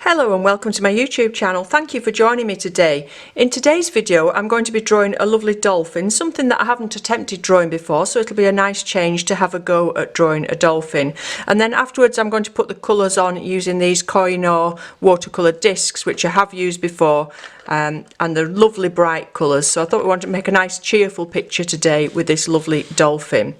Hello and welcome to my YouTube channel. Thank you for joining me today. In today's video I'm going to be drawing a lovely dolphin, something that I haven't attempted drawing before, so it'll be a nice change to have a go at drawing a dolphin. And then afterwards I'm going to put the colours on using these Koh I Noor watercolour discs, which I have used before, and they're lovely bright colours, so I thought we wanted to make a nice cheerful picture today with this lovely dolphin.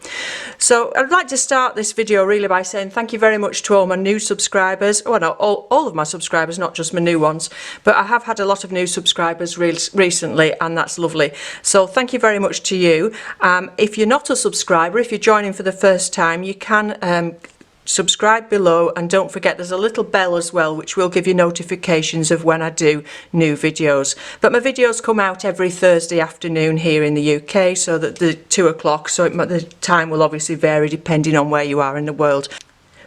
So I'd like to start this video really by saying thank you very much to all my new subscribers. Well, no, all of my subscribers, not just my new ones, but I have had a lot of new subscribers recently, and that's lovely. So thank you very much to you. If you're not a subscriber, if you're joining for the first time, you can subscribe below, and don't forget there's a little bell as well which will give you notifications of when I do new videos. But my videos come out every Thursday afternoon here in the UK, so that the 2 o'clock, so the time will obviously vary depending on where you are in the world.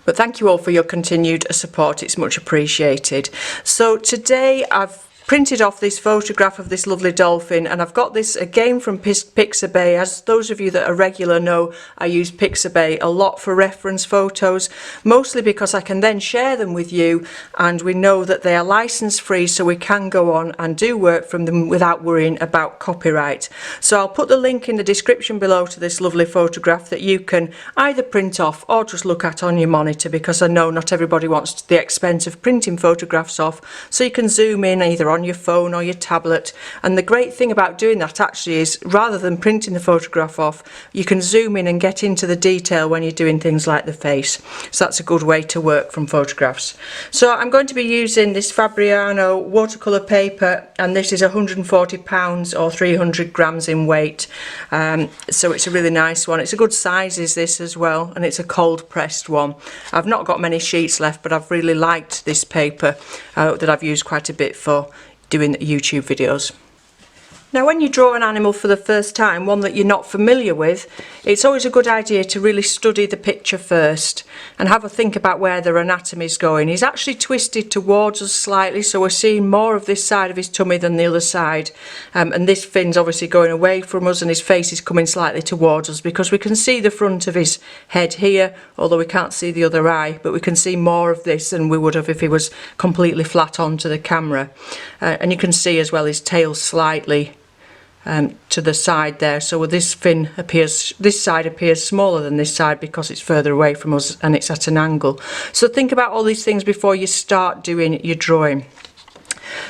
But thank you all for your continued support, it's much appreciated. So today I've printed off this photograph of this lovely dolphin, and I've got this again from Pixabay. As those of you that are regular know, I use Pixabay a lot for reference photos, mostly because I can then share them with you, and we know that they are license free, so we can go on and do work from them without worrying about copyright. So I'll put the link in the description below to this lovely photograph that you can either print off or just look at on your monitor, because I know not everybody wants the expense of printing photographs off, so you can zoom in either on your phone or your tablet. And the great thing about doing that actually is, rather than printing the photograph off, you can zoom in and get into the detail when you're doing things like the face. So that's a good way to work from photographs. So I'm going to be using this Fabriano watercolor paper, and this is 140 pounds or 300 grams in weight. So it's a really nice one. It's a good size is this as well, and it's a cold pressed one. I've not got many sheets left, but I've really liked this paper that I've used quite a bit for doing YouTube videos. Now, when you draw an animal for the first time, one that you're not familiar with, it's always a good idea to really study the picture first and have a think about where their anatomy is going. He's actually twisted towards us slightly, so we're seeing more of this side of his tummy than the other side, and this fin's obviously going away from us, and his face is coming slightly towards us, because we can see the front of his head here, although we can't see the other eye, but we can see more of this than we would have if he was completely flat onto the camera. And you can see as well his tail slightly to the side there, so this fin appears, this side appears smaller than this side because it's further away from us and it's at an angle. So think about all these things before you start doing your drawing.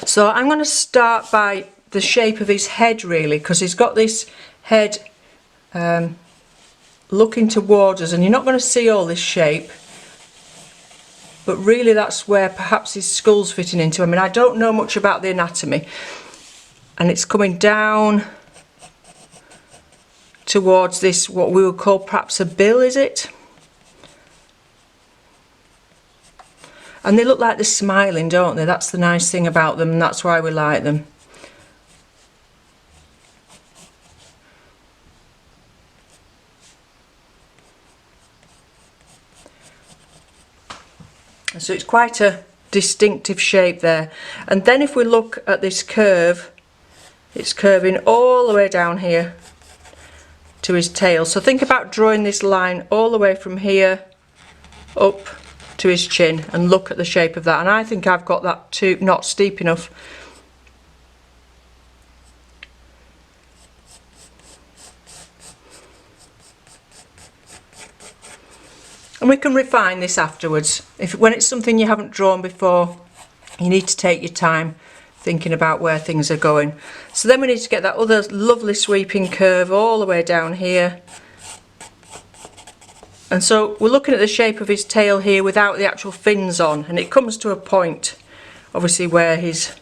So I'm going to start by the shape of his head, really, because he's got this head looking towards us, and you're not going to see all this shape, but really that's where perhaps his skull's fitting into. I mean, I don't know much about the anatomy, and it's coming down towards this, what we would call perhaps a bill, is it? And they look like they're smiling, don't they? That's the nice thing about them, and that's why we like them. So it's quite a distinctive shape there. And then if we look at this curve, it's curving all the way down here to his tail. So think about drawing this line all the way from here up to his chin, and look at the shape of that. And I think I've got that too, not steep enough. And we can refine this afterwards. When it's something you haven't drawn before, you need to take your time thinking about where things are going. So then we need to get that other lovely sweeping curve all the way down here. And so we're looking at the shape of his tail here without the actual fins on, and it comes to a point, obviously, where his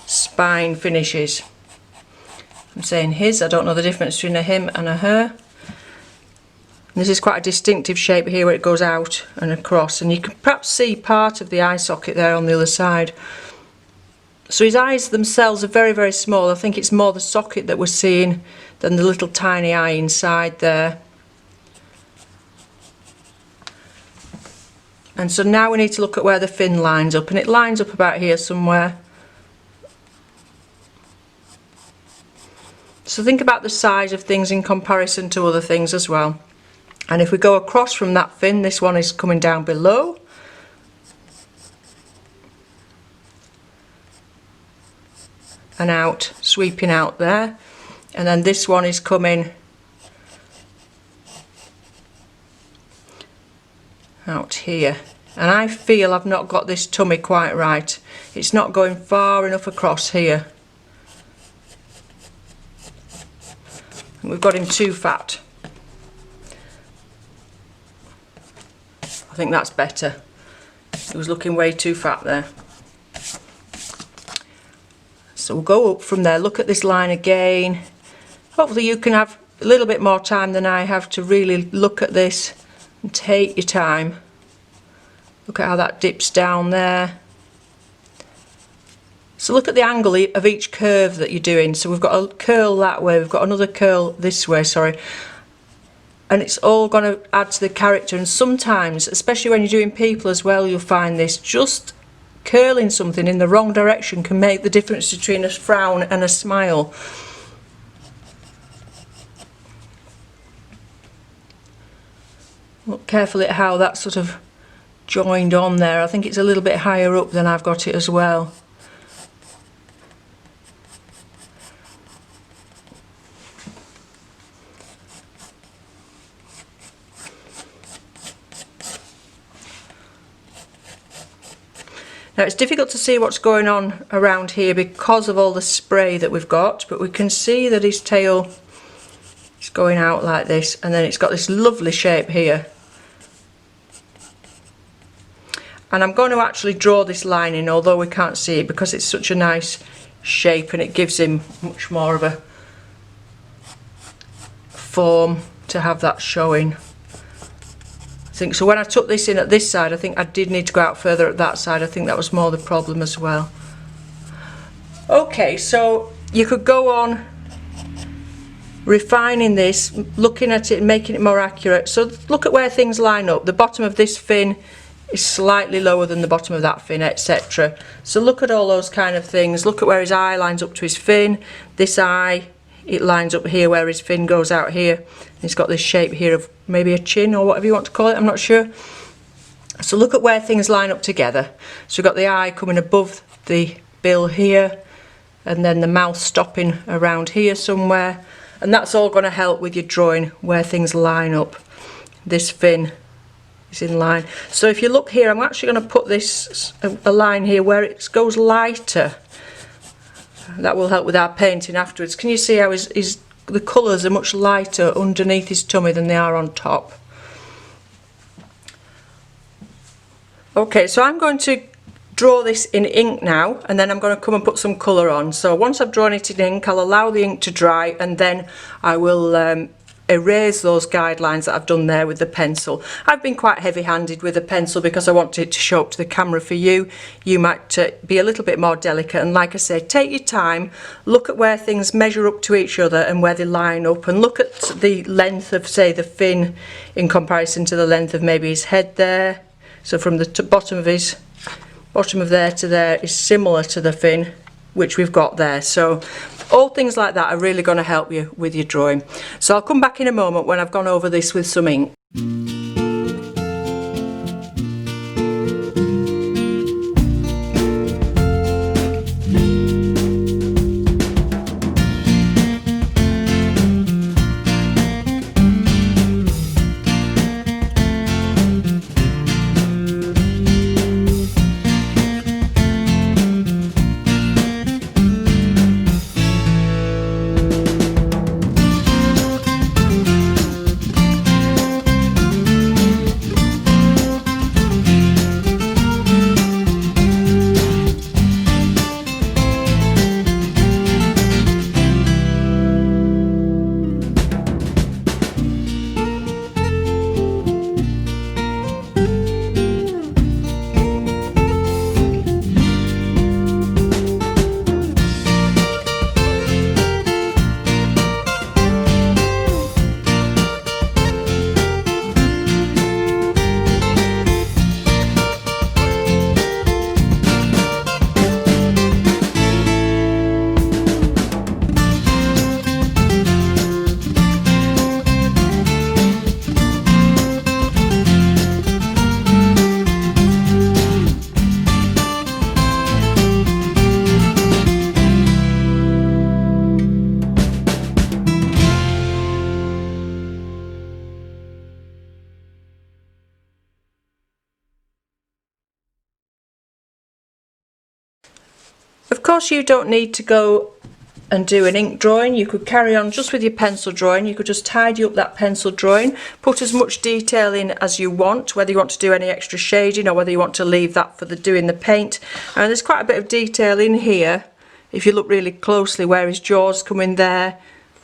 spine finishes. I'm saying his, I don't know the difference between a him and a her. This is quite a distinctive shape here where it goes out and across, and you can perhaps see part of the eye socket there on the other side. So his eyes themselves are very, very small. I think it's more the socket that we're seeing than the little tiny eye inside there. And so now we need to look at where the fin lines up, and it lines up about here somewhere. So think about the size of things in comparison to other things as well. And if we go across from that fin, this one is coming down below. and out, sweeping out there, and then this one is coming out here, and I feel I've not got this tummy quite right. It's not going far enough across here. We've got him too fat. I think that's better. He was looking way too fat there. So we'll go up from there, look at this line again. Hopefully you can have a little bit more time than I have to really look at this and take your time. Look at how that dips down there. So look at the angle of each curve that you're doing. So we've got a curl that way, we've got another curl this way, sorry. And it's all going to add to the character, and sometimes, especially when you're doing people as well, you'll find this, just curling something in the wrong direction can make the difference between a frown and a smile. Look carefully at how that's sort of joined on there. I think it's a little bit higher up than I've got it as well. Now it's difficult to see what's going on around here because of all the spray that we've got, but we can see that his tail is going out like this, and then it's got this lovely shape here. And I'm going to actually draw this line in, although we can't see it, because it's such a nice shape and it gives him much more of a form to have that showing. I think so. When I took this in at this side, I think I did need to go out further at that side. I think that was more the problem as well. Okay, so you could go on refining this, looking at it and making it more accurate. So look at where things line up. The bottom of this fin is slightly lower than the bottom of that fin, etc. So look at all those kind of things. Look at where his eye lines up to his fin. This eye, it lines up here where his fin goes out here. He's got this shape here of maybe a chin or whatever you want to call it, I'm not sure. So look at where things line up together. So we've got the eye coming above the bill here, and then the mouth stopping around here somewhere, and that's all going to help with your drawing where things line up. This fin is in line. So if you look here, I'm actually going to put this a line here where it goes lighter. That will help with our painting afterwards. Can you see how the colours are much lighter underneath his tummy than they are on top? Okay, so I'm going to draw this in ink now, and then I'm going to come and put some colour on. So once I've drawn it in ink, I'll allow the ink to dry, and then I will erase those guidelines that I've done there with the pencil. I've been quite heavy-handed with the pencil because I want it to show up to the camera for you. You might be a little bit more delicate, and like I say, take your time, look at where things measure up to each other and where they line up, and look at the length of, say, the fin in comparison to the length of maybe his head there. So from the bottom of there to there is similar to the fin which we've got there. So all things like that are really going to help you with your drawing. So I'll come back in a moment when I've gone over this with some ink. course, you don't need to go and do an ink drawing. You could carry on just with your pencil drawing. You could just tidy up that pencil drawing, put as much detail in as you want, whether you want to do any extra shading or whether you want to leave that for the doing the paint. And there's quite a bit of detail in here if you look really closely, where his jaws come in there,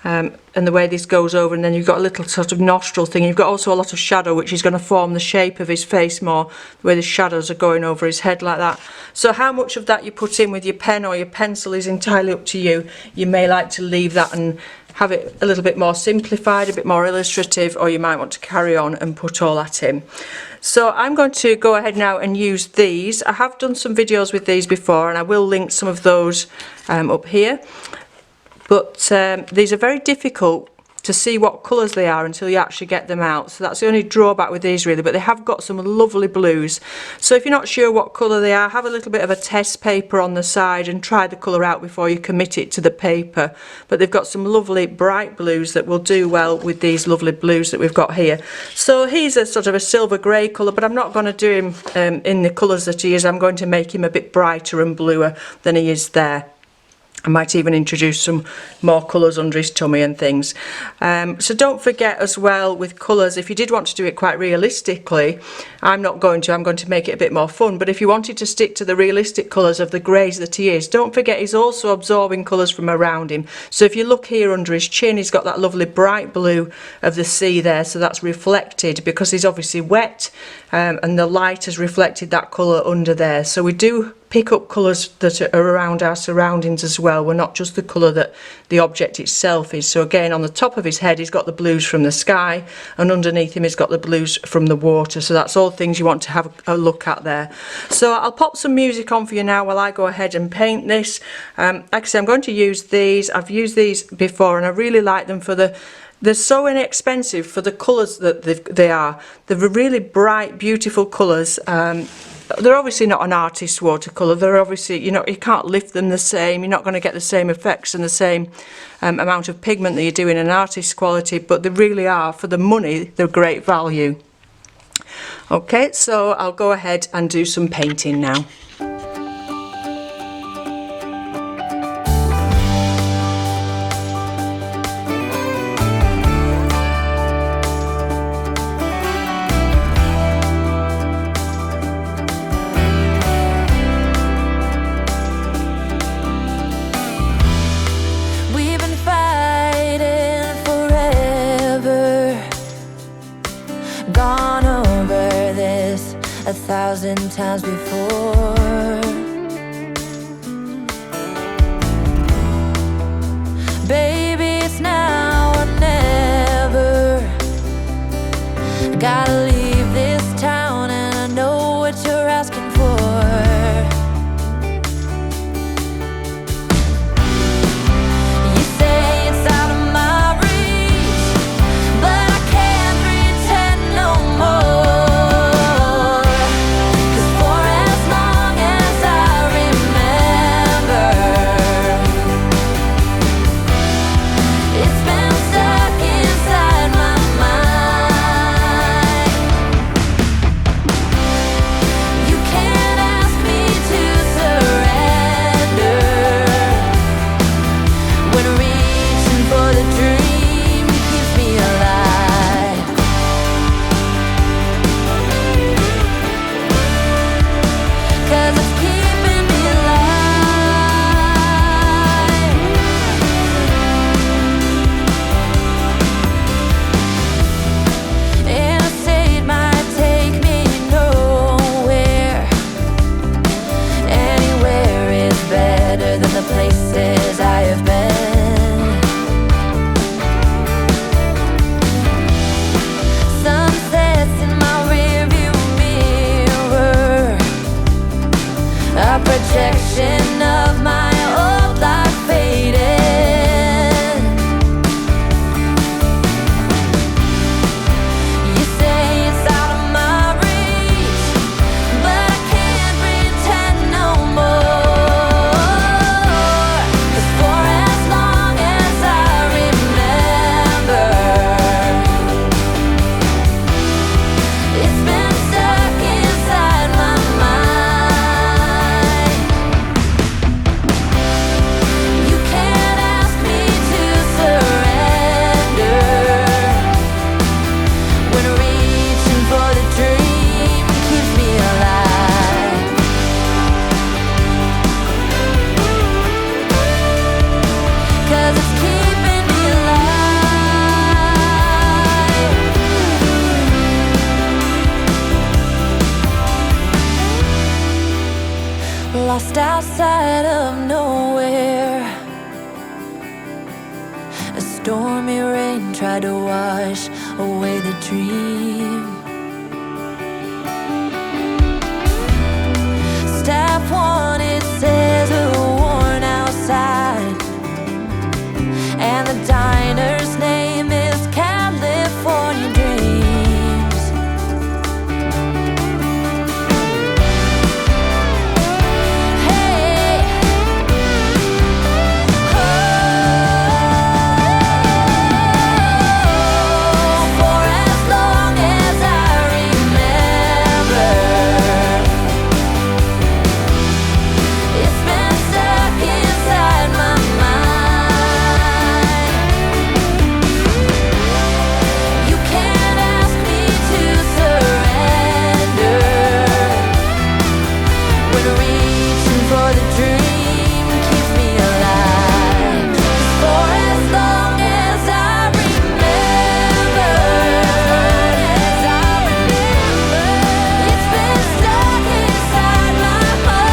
and the way this goes over, and then you've got a little sort of nostril thing. You've got also a lot of shadow, which is going to form the shape of his face more, the way the shadows are going over his head like that. So how much of that you put in with your pen or your pencil is entirely up to you. You may like to leave that and have it a little bit more simplified, a bit more illustrative, or you might want to carry on and put all that in. So I'm going to go ahead now and use these. I have done some videos with these before, and I will link some of those up here. But these are very difficult to see what colours they are until you actually get them out. So that's the only drawback with these really, but they have got some lovely blues. So if you're not sure what colour they are, have a little bit of a test paper on the side and try the colour out before you commit it to the paper. But they've got some lovely bright blues that will do well with these lovely blues that we've got here. So he's a sort of a silver grey colour, but I'm not going to do him in the colours that he is. I'm going to make him a bit brighter and bluer than he is there. I might even introduce some more colours under his tummy and things. So don't forget as well with colours, if you did want to do it quite realistically, I'm going to make it a bit more fun, but if you wanted to stick to the realistic colours of the greys that he is, don't forget he's also absorbing colours from around him. So if you look here under his chin, he's got that lovely bright blue of the sea there, so that's reflected because he's obviously wet, and the light has reflected that colour under there. So we do pick up colours that are around our surroundings as well. We're not just the colour that the object itself is. So again, on the top of his head he's got the blues from the sky, and underneath him he's got the blues from the water. So that's all things you want to have a look at there. So I'll pop some music on for you now while I go ahead and paint this. Like I say, I'm going to use these. I've used these before and I really like them for they're so inexpensive for the colours that they are. They're really bright, beautiful colours. They're obviously not an artist's watercolour. They're obviously, you can't lift them the same. You're not going to get the same effects and the same amount of pigment that you do in an artist's quality, but they really are, for the money, they're great value. Okay, so I'll go ahead and do some painting now. Gone over this 1,000 times before. Baby, it's now or never. Gotta leave this town and I know what you're asking for. You say it's out of my reach, but I can't pretend no more. 'Cause for as long as I remember, it's been stuck inside my mind. You can't ask me to surrender when reaching for the dream keeps me alive. 'Cause it's keeping me alive. And I say it might take me nowhere. Anywhere is better than the places I have been. Sunsets in my rearview mirror, a projection of my old life fading. You say it's out of my reach, but I can't pretend no more. 'Cause for as long as I remember, it's been stuck inside my mind. lost outside of nowhere. A stormy rain tried to wash away the dream. Staff wanted says a worn outside, and the diner's name is California Dreams. Hey, for as long as I remember, it's been stuck inside my mind. You can't ask me to surrender when reaching for the dream keeps me alive. For as long as I remember, it's been stuck inside my mind.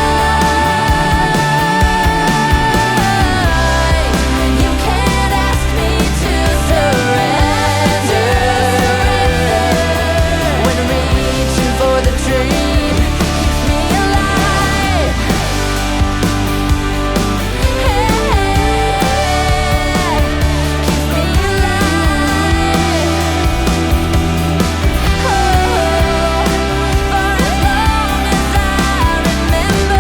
You can't ask me to surrender when reaching for the dream keeps me alive. Keeps me alive. For as long as I remember.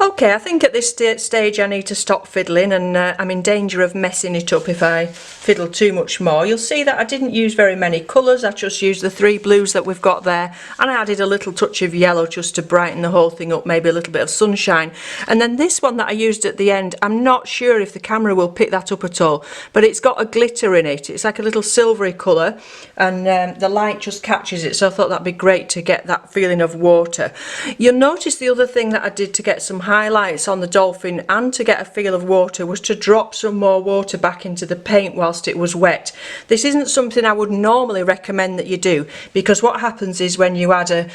Okay, I think at this stage I need to stop fiddling, and I'm in danger of messing it up if I fiddle too much more. You'll see that I didn't use very many colours. I just used the 3 blues that we've got there, and I added a little touch of yellow just to brighten the whole thing up, maybe a little bit of sunshine. And then this one that I used at the end, I'm not sure if the camera will pick that up at all, but it's got a glitter in it. It's like a little silvery colour, and the light just catches it, so I thought that'd be great to get that feeling of water. You'll notice the other thing that I did to get some highlights on the Dolphin and to get a feel of water was to drop some more water back into the paint whilst it was wet. This isn't something I would normally recommend that you do, because what happens is when you add a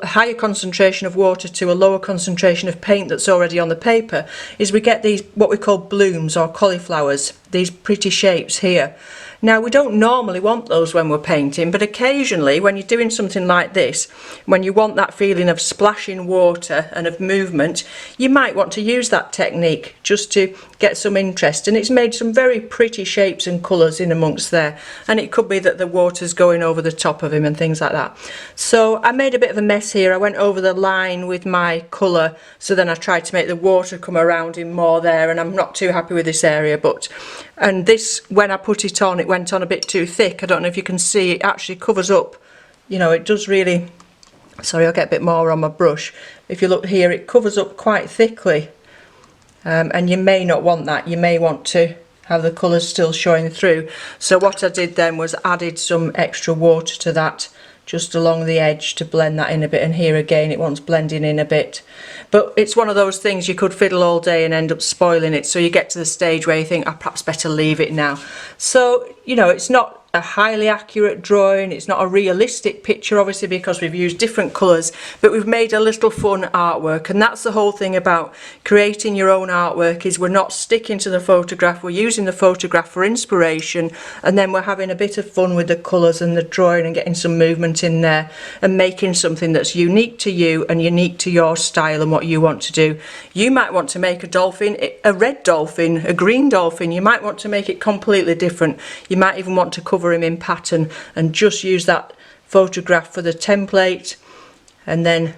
higher concentration of water to a lower concentration of paint that's already on the paper, is we get these what we call blooms or cauliflowers, these pretty shapes here. Now, we don't normally want those when we're painting, but occasionally when you're doing something like this, when you want that feeling of splashing water and of movement, you might want to use that technique just to get some interest. And it's made some very pretty shapes and colours in amongst there, and it could be that the water's going over the top of him and things like that. So I made a bit of a mess here. I went over the line with my colour, so then I tried to make the water come around him more there, and I'm not too happy with this area. And this, when I put it on, it went on a bit too thick. I don't know if you can see, it actually covers up, you know, it does really, sorry, I'll get a bit more on my brush. If you look here, it covers up quite thickly, and you may not want that. You may want to have the colours still showing through. So what I did then was added some extra water to that just along the edge to blend that in a bit, and here again it wants blending in a bit. But it's one of those things you could fiddle all day and end up spoiling it, so you get to the stage where you think, I perhaps better leave it now. So, you know, it's not a highly accurate drawing, it's not a realistic picture obviously because we've used different colours, but we've made a little fun artwork. And that's the whole thing about creating your own artwork, is we're not sticking to the photograph, we're using the photograph for inspiration, and then we're having a bit of fun with the colours and the drawing and getting some movement in there and making something that's unique to you and unique to your style and what you want to do. You might want to make a dolphin, a red dolphin, a green dolphin. You might want to make it completely different. You might even want to cover him in pattern and just use that photograph for the template, and then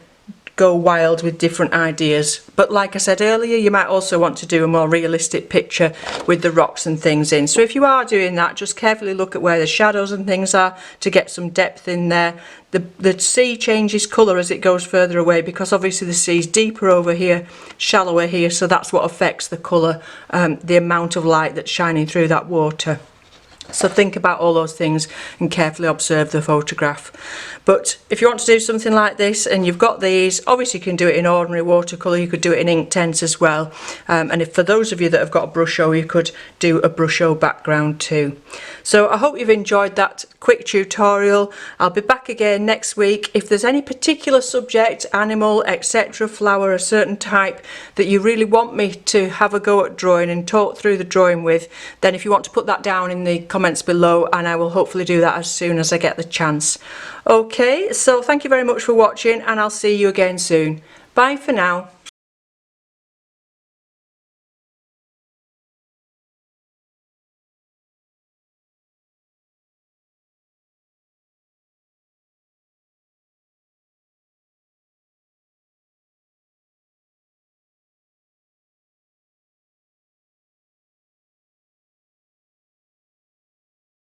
go wild with different ideas. But like I said earlier, you might also want to do a more realistic picture with the rocks and things in. So if you are doing that, just carefully look at where the shadows and things are to get some depth in there. The sea changes colour as it goes further away, because obviously the sea's deeper over here, shallower here, so that's what affects the colour, the amount of light that's shining through that water. So think about all those things and carefully observe the photograph. But if you want to do something like this and you've got these, obviously you can do it in ordinary watercolour, you could do it in Inktense as well. And if for those of you that have got a brusho, you could do a brusho background too. So I hope you've enjoyed that quick tutorial. I'll be back again next week. If there's any particular subject, animal, etc., flower, a certain type that you really want me to have a go at drawing and talk through the drawing with, then if you want to put that down in the comments below, and I will hopefully do that as soon as I get the chance. Okay, so thank you very much for watching, and I'll see you again soon. Bye for now.